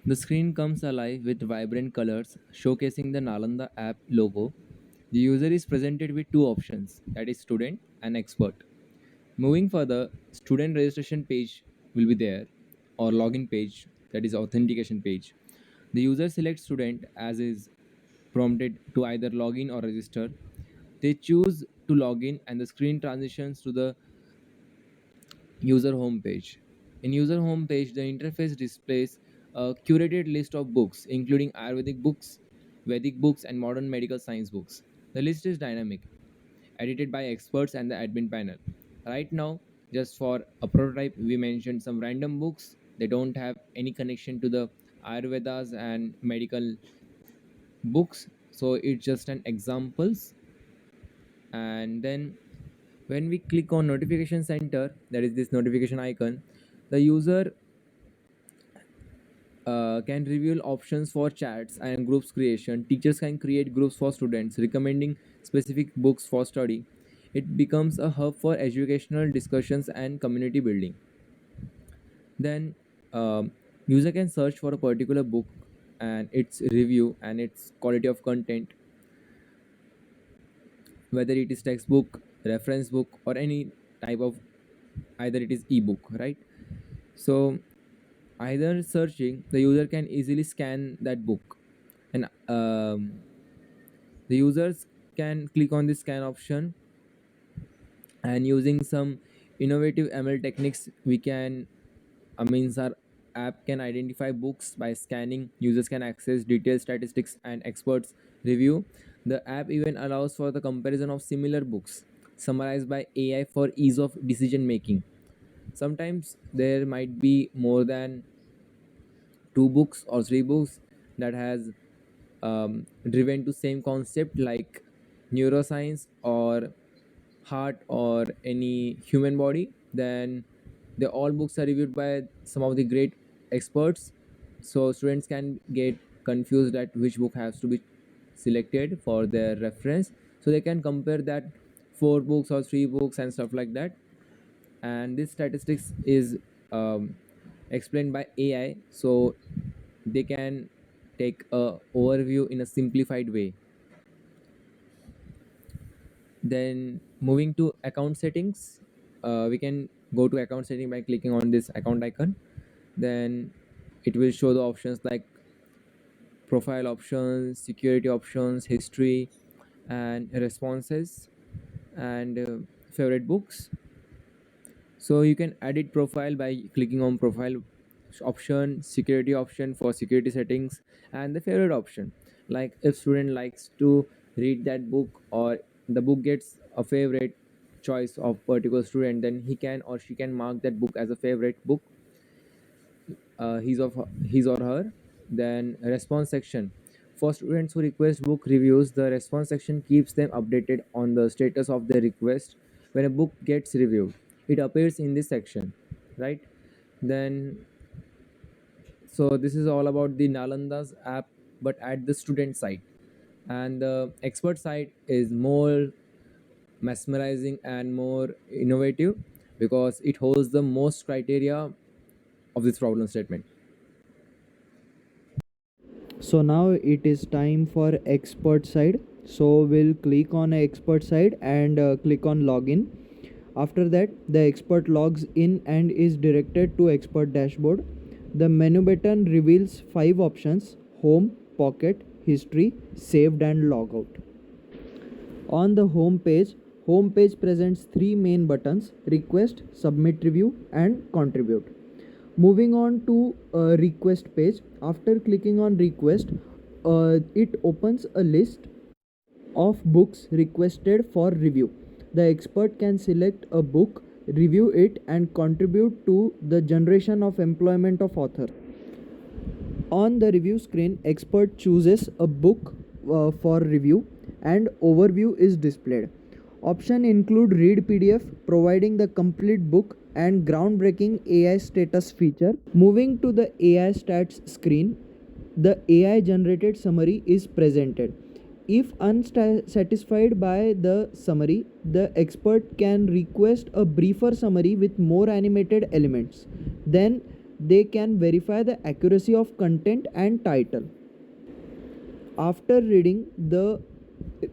The screen comes alive with vibrant colors showcasing the Nalanda app logo. The user is presented with two options, that is student and expert. Moving further, student registration page will be there, or login page, that is authentication page. The user selects student as is prompted to either login or register. They choose to login and the screen transitions to the user homepage. In user homepage, the interface displays a curated list of books, including Ayurvedic books, Vedic books, and modern medical science books. The list is dynamic, edited by experts and the admin panel. Right now, just for a prototype, we mentioned some random books. They don't have any connection to the Ayurvedas and medical books, so it's just an examples. And then when we click on notification center, that is this notification icon, the user can reveal options for chats and groups creation. Teachers can create groups for students recommending specific books for study. It becomes a hub for educational discussions and community building. Then user can search for a particular book and its review and its quality of content, whether it is textbook, reference book, or any type of, either it is ebook, right? So either searching, the user can easily scan that book, and the users can click on the scan option, and using some innovative ML techniques, we can, I mean, our app can identify books by scanning. Users can access detailed statistics and experts review. The app even allows for the comparison of similar books summarized by AI for ease of decision making. Sometimes there might be more than two books or three books that has driven to same concept, like neuroscience or heart or any human body. Then the all books are reviewed by some of the great experts, so students can get confused at which book has to be selected for their reference, so they can compare that four books or three books and stuff like that. And this statistics is explained by AI, so they can take a overview in a simplified way. Then moving to account settings, we can go to account setting by clicking on this account icon. Then it will show the options like profile options, security options, history, and responses, and favorite books. So you can edit profile by clicking on profile option, security option for security settings, and the favorite option. Like if student likes to read that book, or the book gets a favorite choice of particular student, then he can or she can mark that book as a favorite book, his or her. Then response section, for students who request book reviews, the response section keeps them updated on the status of their request. When a book gets reviewed, it appears in this section, right? Then, so this is all about the Nalanda's app, but at the student side. And the expert side is more mesmerizing and more innovative, because it holds the most criteria of this problem statement. So now it is time for expert side. So we'll click on expert side and click on login. After that, the expert logs in and is directed to expert dashboard. The menu button reveals five options: home, pocket, history, saved, and logout. On the home page presents three main buttons: request, submit review, and contribute. Moving on to request page. After clicking on request, it opens a list of books requested for review. The expert can select a book, review it, and contribute to the generation of employment of author. On the review screen, expert chooses a book for review and overview is displayed. Option include read PDF, providing the complete book, and groundbreaking AI status feature. Moving to the AI stats screen, the AI generated summary is presented. If unsatisfied by the summary, the expert can request a briefer summary with more animated elements. Then they can verify the accuracy of content and title. After reading the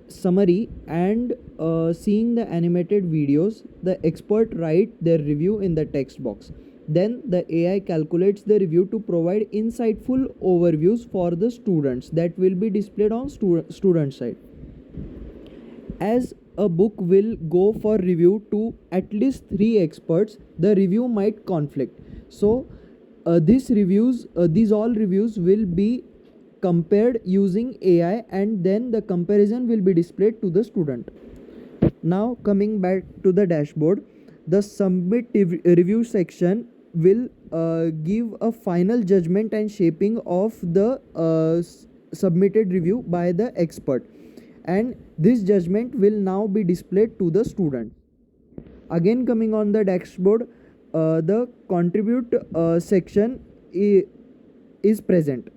summary and seeing the animated videos, the expert write their review in the text box. Then the AI calculates the review to provide insightful overviews for the students that will be displayed on student side. As a book will go for review to at least 3 experts, the review might conflict. So these all reviews will be compared using AI, and then the comparison will be displayed to the student. Now coming back to the dashboard, the submit review section will give a final judgment and shaping of the submitted review by the expert, and this judgment will now be displayed to the student. Again, coming on the dashboard, the contribute section is present.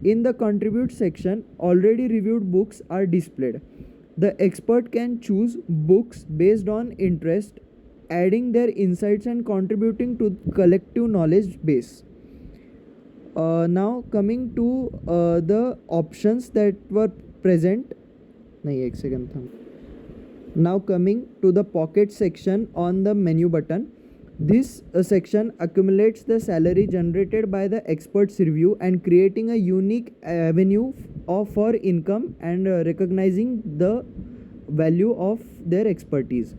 In the contribute section, already reviewed books are displayed. The expert can choose books based on interest, adding their insights and contributing to collective knowledge base. Now coming to the options that were present. नहीं, एक second था. Now coming to the pocket section on the menu button. This section accumulates the salary generated by the expert's review and creating a unique avenue for income and recognizing the value of their expertise.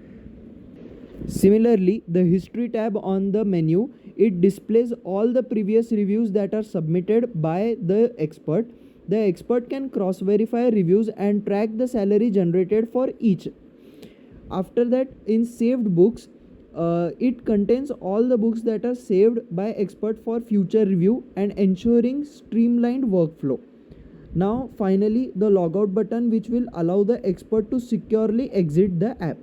Similarly, the history tab on the menu, it displays all the previous reviews that are submitted by the expert. The expert can cross verify reviews and track the salary generated for each. After that, in saved books, it contains all the books that are saved by expert for future review and ensuring streamlined workflow. Now finally, the logout button, which will allow the expert to securely exit the app.